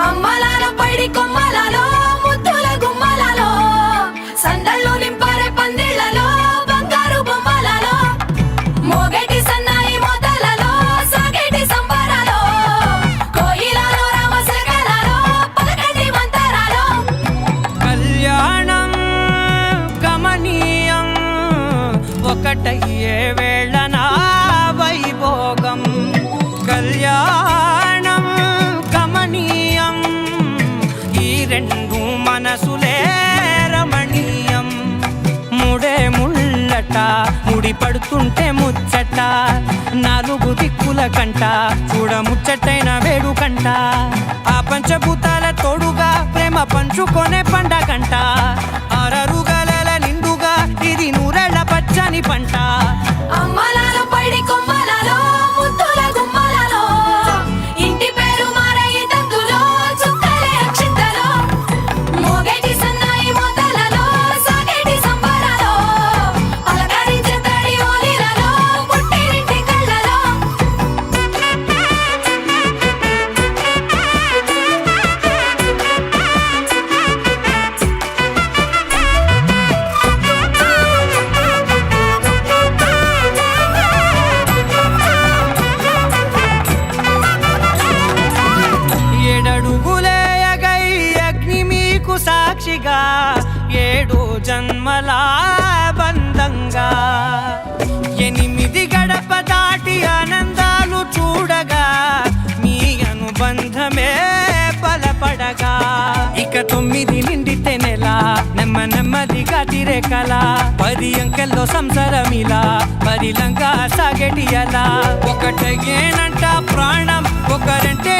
అమ్మలాలో పైడి కొమ్మలలో ముద్దుల గుమ్మలలో సందళ్ళు నింపారే పందిళ్లలో బంగారు బొమ్మలలో మోగేటి సన్నాయి మోతలలో సాగేటి సంబరాలో కోయిలలో రామశకలలో పలకటి మంతరాలో కళ్యాణం గమనీయం ఒకటయ్యే వేళన వైభోగం కళ్యాణం గమనీయం ఈ రెండు మనసులే రమణీయం ముడే ముళ్ళట ముడి పడుతుంటే ముచ్చట నాలుగు దిక్కుల కంట చూడ ముచ్చటైన వేడుకంట ఆ పంచభూతాల తోడుగా ప్రేమ పంచుకొనే పండగంట అరరుగల నిండుగా ఇది నూరెళ్ళ పచ్చని పంట అమ్మలాలో పైడి కొమ్మలలో ముద్దుల గుమ్మలలో ఇంటి పేరు మారయి తందులో చుక్కలే అక్షింతలో మోగేటి సన్నాయి మోతలలో సాగేటి సంబరాలో పలకరించే తడి ఓలిలలో పుట్టినింటి కళ్ళలో ఏడడుగులే ఎగై అగ్ని మీకు సాక్షిగా ఏడు జన్మల బంధంగా ఎనిమిది గడప దాటి ఆనందాలు చూడగా మీ అనుబంధమే బలపడగా ఇక 9 నిండితే నెల నెమ్మదిగా తిరే కల 10 అంకెల్లో సంసారమిలా పరిలంగా సాగేటి అలా ఒకటేనంట ప్రాణం ఒకరంటే